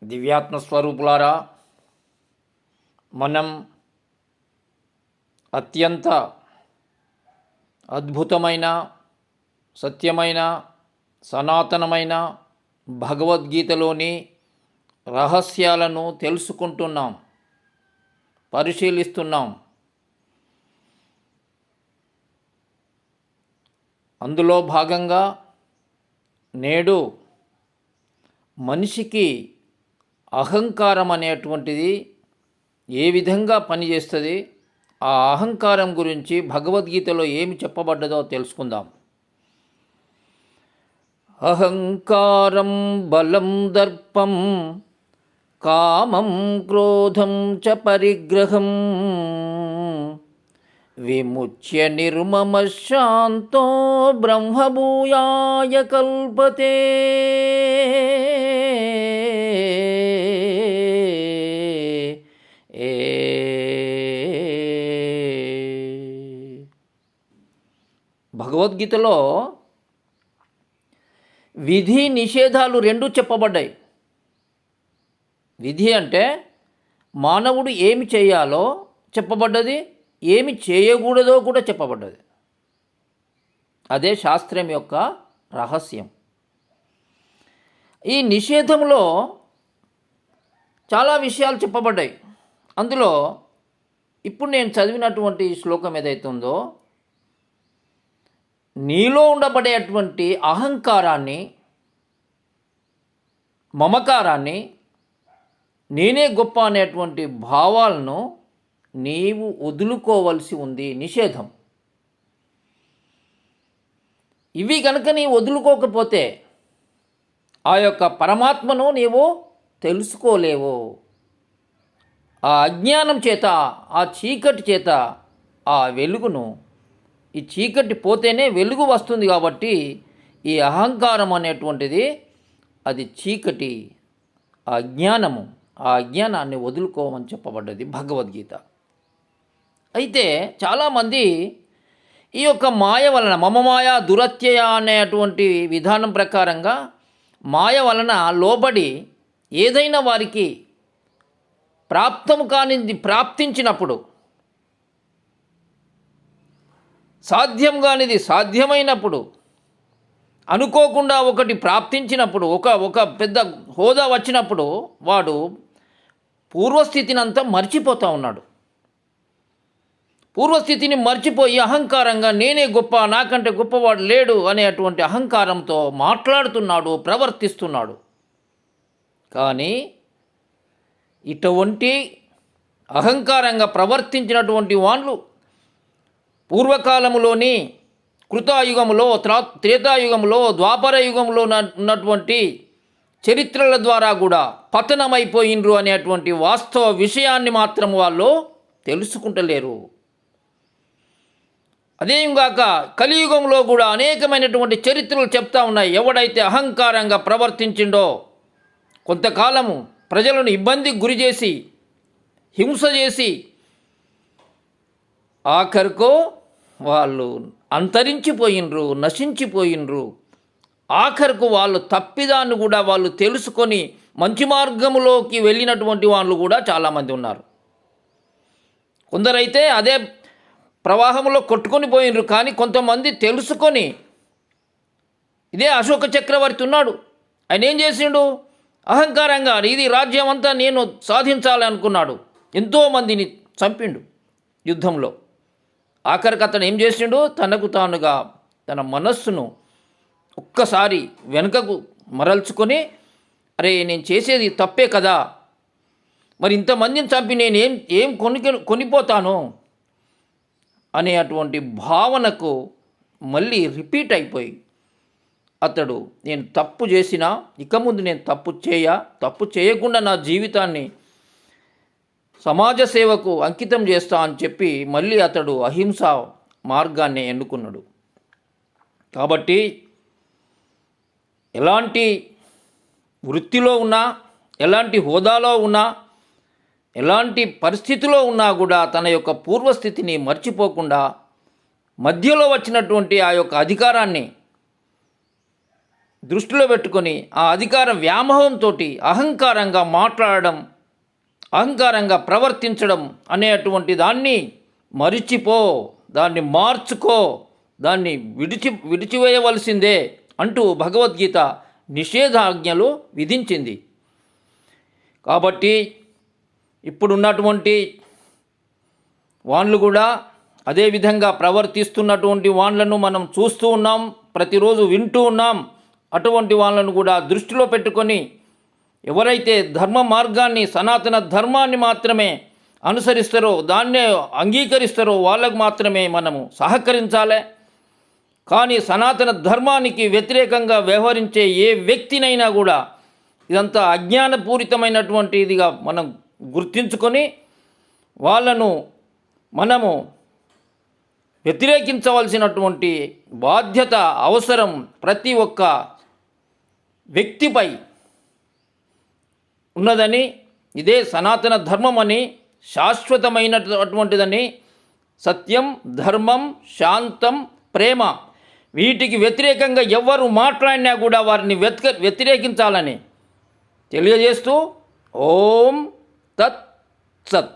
దివ్యాత్మ స్వరూపులారా, మనం అత్యంత అద్భుతమైన, సత్యమైన, సనాతనమైన భగవద్గీతలోని రహస్యాలను తెలుసుకుంటున్నాం, పరిశీలిస్తున్నాం. అందులో భాగంగా నేడు మనిషికి అహంకారం అనేటువంటిది ఏ విధంగా పనిచేస్తుంది, ఆ అహంకారం గురించి భగవద్గీతలో ఏమి చెప్పబడ్డదో తెలుసుకుందాం. అహంకారం బలం దర్పం కామం క్రోధం చ పరిగ్రహం విముచ్య నిర్మమ శాంతో బ్రహ్మభూయాయ కల్పతే. భగవద్గీతలో విధి నిషేధాలు రెండు చెప్పబడ్డాయి. విధి అంటే మానవుడు ఏమి చేయాలో చెప్పబడ్డది, ఏమి చేయకూడదో కూడా చెప్పబడ్డది. అదే శాస్త్రం యొక్క రహస్యం. ఈ నిషేధంలో చాలా విషయాలు చెప్పబడ్డాయి. అందులో ఇప్పుడు నేను చదివినటువంటి శ్లోకం ఏదైతే ఉందో, నీలో ఉండబడేటువంటి అహంకారాన్ని, మమకారాన్ని, నేనే గొప్ప అనేటువంటి భావాలను నీవు వదులుకోవలసి ఉంది. నిషేధం. ఇవి కనుక నీవు వదులుకోకపోతే ఆ యొక్క పరమాత్మను నీవు తెలుసుకోలేవు. ఆ అజ్ఞానం చేత, ఆ చీకటి చేత ఆ వెలుగును, ఈ చీకటి పోతేనే వెలుగు వస్తుంది. కాబట్టి ఈ అహంకారం అనేటువంటిది అది చీకటి, ఆ అజ్ఞానము. ఆ అజ్ఞానాన్ని వదులుకోమని చెప్పబడ్డది భగవద్గీత. అయితే చాలామంది ఈ యొక్క మాయ వలన, మమ మాయ దురత్యయ అనేటువంటి విధానం ప్రకారంగా మాయ వలన లోబడి ఏదైనా వారికి ప్రాప్తము కానిది ప్రాప్తించినప్పుడు, సాధ్యం కానిది సాధ్యమైనప్పుడు, అనుకోకుండా ఒకటి ప్రాప్తించినప్పుడు, ఒక పెద్ద హోదా వచ్చినప్పుడు వాడు పూర్వస్థితిని అంతా మర్చిపోతూ ఉన్నాడు. పూర్వస్థితిని మర్చిపోయి అహంకారంగా నేనే గొప్ప, నాకంటే గొప్పవాడు లేడు అనేటువంటి అహంకారంతో మాట్లాడుతున్నాడు, ప్రవర్తిస్తున్నాడు. కానీ ఇటువంటి అహంకారంగా ప్రవర్తించినటువంటి వాళ్ళు పూర్వకాలములోని కృతాయుగములో, త్రేతాయుగంలో, ద్వాపర యుగంలో ఉన్నటువంటి చరిత్రల ద్వారా కూడా పతనమైపోయినరు అనేటువంటి వాస్తవ విషయాన్ని మాత్రం వాళ్ళు తెలుసుకుంటలేరు. అదేంగాక కలియుగంలో కూడా అనేకమైనటువంటి చరిత్రలు చెప్తా ఉన్నాయి. ఎవడైతే అహంకారంగా ప్రవర్తించిండో, కొంతకాలము ప్రజలను ఇబ్బందికి గురి చేసి, హింస చేసి, ఆఖరికో వాళ్ళు అంతరించిపోయినరు, నశించిపోయినరు. ఆఖరకు వాళ్ళు తప్పిదాన్ని కూడా వాళ్ళు తెలుసుకొని మంచి మార్గములోకి వెళ్ళినటువంటి వాళ్ళు కూడా చాలామంది ఉన్నారు. కొందరైతే అదే ప్రవాహంలో కొట్టుకొని పోయినరు. కానీ కొంతమంది తెలుసుకొని, ఇదే అశోక చక్రవర్తి ఉన్నాడు, ఆయన ఏం చేసిండు? అహంకారంగా ఇది రాజ్యం అంతా నేను సాధించాలి అనుకున్నాడు. ఎంతోమందిని చంపిండు యుద్ధంలో. ఆఖరికి అతను ఏం చేసిండు? తనకు తానుగా తన మనస్సును ఒక్కసారి వెనుకకు మరల్చుకొని, అరే నేను చేసేది తప్పే కదా, మరి ఇంతమందిని చంపి నేను ఏం కొనిపోతాను అనే అటువంటి భావనకు మళ్ళీ రిపీట్ అయిపోయి అతడు నేను తప్పు చేసినా ఇక ముందు నేను తప్పు చేయకుండా నా జీవితాన్ని సమాజ సేవకు అంకితం చేస్తా అని చెప్పి మళ్ళీ అతడు అహింస మార్గాన్ని ఎన్నుకున్నాడు. కాబట్టి ఎలాంటి వృత్తిలో ఉన్నా, ఎలాంటి హోదాలో ఉన్నా, ఎలాంటి పరిస్థితిలో ఉన్నా కూడా తన యొక్క పూర్వస్థితిని మర్చిపోకుండా మధ్యలో వచ్చినటువంటి ఆ యొక్క అధికారాన్ని దృష్టిలో పెట్టుకొని ఆ అధికార వ్యామోహంతో అహంకారంగా మాట్లాడడం, అహంకారంగా ప్రవర్తించడం అనేటువంటి దాన్ని మరిచిపో, దాన్ని మార్చుకో, దాన్ని విడిచివేయవలసిందే అంటూ భగవద్గీత నిషేధాజ్ఞలు విధించింది. కాబట్టి ఇప్పుడున్నటువంటి వాళ్ళు కూడా అదేవిధంగా ప్రవర్తిస్తున్నటువంటి వాళ్ళను మనం చూస్తూ ఉన్నాం, ప్రతిరోజు వింటూ ఉన్నాం. అటువంటి వాళ్ళను కూడా దృష్టిలో పెట్టుకొని ఎవరైతే ధర్మ మార్గాన్ని, సనాతన ధర్మాన్ని మాత్రమే అనుసరిస్తారో, దాన్నే అంగీకరిస్తారో వాళ్ళకు మాత్రమే మనము సహకరించాలి. కానీ సనాతన ధర్మానికి వ్యతిరేకంగా వ్యవహరించే ఏ వ్యక్తినైనా కూడా ఇదంతా అజ్ఞానపూరితమైనటువంటిదిగా మనం గుర్తించుకొని వాళ్ళను మనము వ్యతిరేకించవలసినటువంటి బాధ్యత, అవసరం ప్రతి ఒక్క వ్యక్తిపై ఉన్నదని, ఇదే సనాతన ధర్మం అని, శాశ్వతమైనటువంటిదని, సత్యం, ధర్మం, శాంతం, ప్రేమ, వీటికి వ్యతిరేకంగా ఎవరు మాట్లాడినా కూడా వారిని వ్యతిరేకించాలని తెలియజేస్తూ ఓం తత్ సత్.